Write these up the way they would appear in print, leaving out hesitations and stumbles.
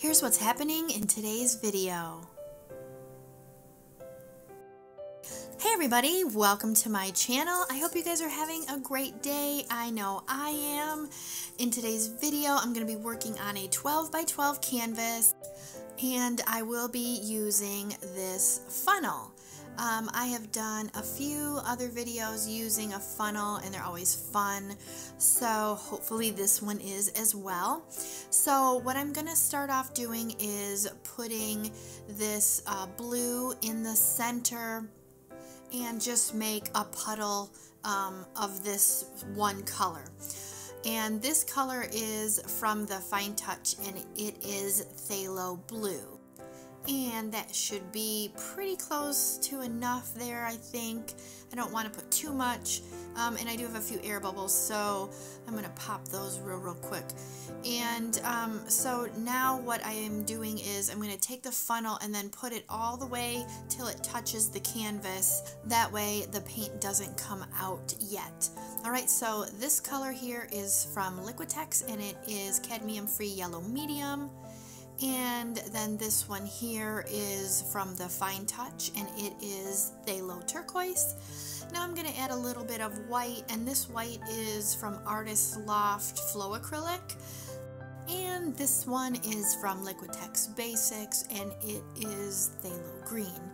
Here's what's happening in today's video. Hey everybody, welcome to my channel. I hope you guys are having a great day. I know I am. In today's video, I'm going to be working on a 12 by 12 canvas, and I will be using this funnel. I have done a few other videos using a funnel and they're always fun, so hopefully this one is as well. So what I'm going to start off doing is putting this blue in the center and just make a puddle of this one color. And this color is from the Fine Touch and it is Phthalo Blue. And that should be pretty close to enough there, I think. I don't want to put too much, and I do have a few air bubbles, so I'm going to pop those real quick. And so now what I am doing is I'm going to take the funnel and then put it all the way till it touches the canvas. That way the paint doesn't come out yet. Alright, so this color here is from Liquitex and it is cadmium free yellow medium. And then this one here is from the Fine Touch and it is Phthalo Turquoise. Now I'm going to add a little bit of white, and this white is from Artist Loft Flow Acrylic. And this one is from Liquitex Basics and it is Phthalo Green.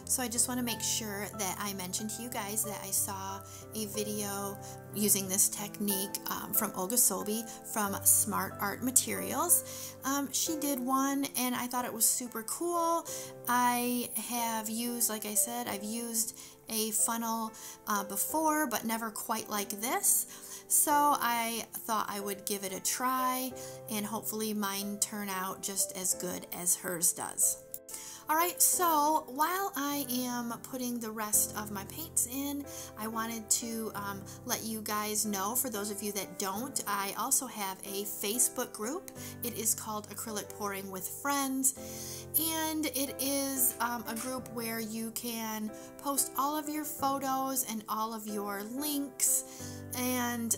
So I just want to make sure that I mentioned to you guys that I saw a video using this technique from Olga from Smart Art Materials. She did one and I thought it was super cool. I have used, like I said, I've used a funnel before, but never quite like this. So I thought I would give it a try and hopefully mine turn out just as good as hers does. Alright, so while I am putting the rest of my paints in, I wanted to let you guys know, for those of you that don't, I also have a Facebook group. It is called Acrylic Pouring with Friends, and it is a group where you can post all of your photos and all of your links, and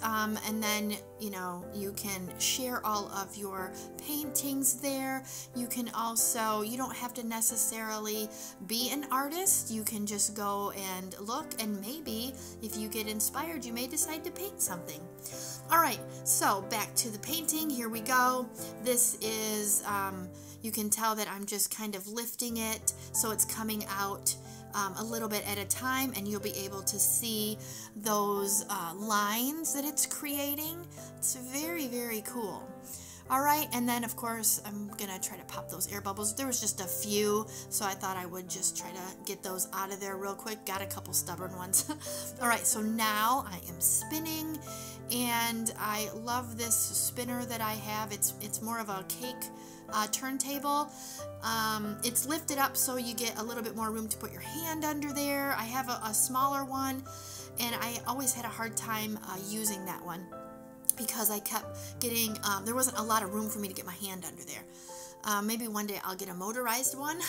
then, you know, you can share all of your paintings there. You can also, you don't have to necessarily be an artist. You can just go and look, and maybe if you get inspired, you may decide to paint something. Alright, so back to the painting. Here we go. This is, you can tell that I'm just kind of lifting it so it's coming out a little bit at a time, and you'll be able to see those lines that it's creating. It's very cool. Alright, and then of course I'm gonna try to pop those air bubbles. There was just a few, so I thought I would just try to get those out of there real quick. Got a couple stubborn ones. Alright, so now I am spinning, and I love this spinner that I have. It's more of a cake turntable. It's lifted up so you get a little bit more room to put your hand under there. I have a smaller one, and I always had a hard time using that one because I kept getting, there wasn't a lot of room for me to get my hand under there. Maybe one day I'll get a motorized one.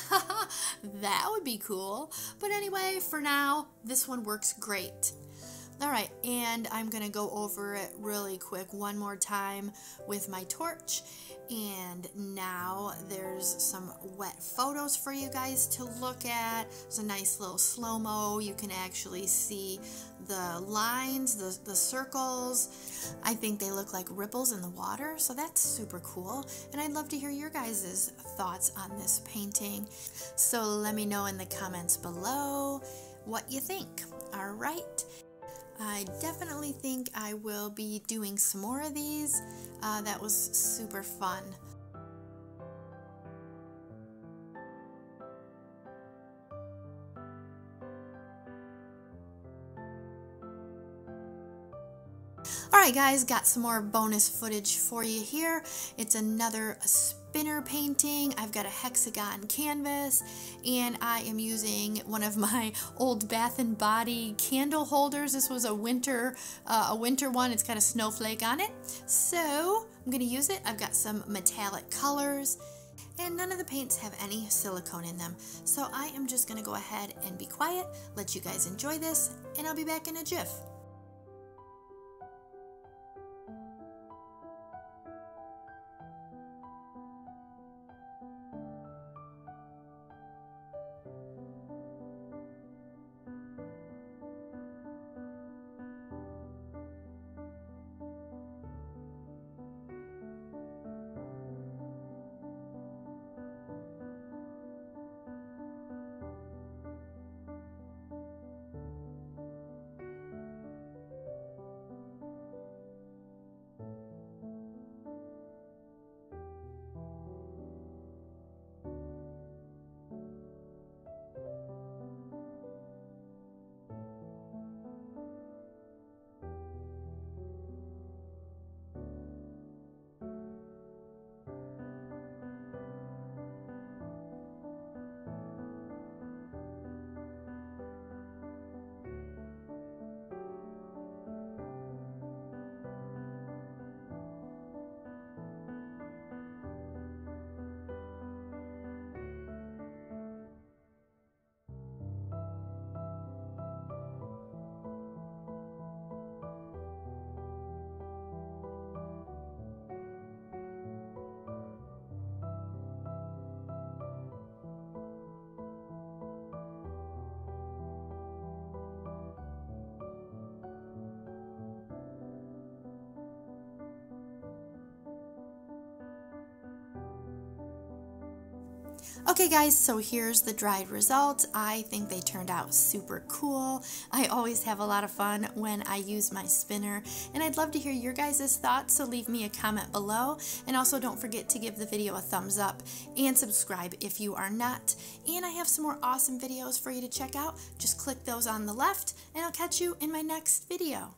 That would be cool. But anyway, for now, this one works great. Alright, and I'm going to go over it really quick one more time with my torch. And now there's some wet photos for you guys to look at. It's a nice little slow-mo. You can actually see the lines, the circles. I think they look like ripples in the water, so that's super cool. And I'd love to hear your guys' thoughts on this painting. So let me know in the comments below what you think. Alright. I definitely think I will be doing some more of these. That was super fun. Alright guys, got some more bonus footage for you here. It's another spinner painting. I've got a hexagon canvas, and I am using one of my old Bath and Body candle holders. This was a winter one. It's got a snowflake on it. So I'm going to use it. I've got some metallic colors, and none of the paints have any silicone in them. So I am just going to go ahead and be quiet, let you guys enjoy this, and I'll be back in a jiff. Okay guys, so here's the dried result. I think they turned out super cool. I always have a lot of fun when I use my spinner, and I'd love to hear your guys' thoughts, so leave me a comment below. And also don't forget to give the video a thumbs up and subscribe if you are not. And I have some more awesome videos for you to check out. Just click those on the left, and I'll catch you in my next video.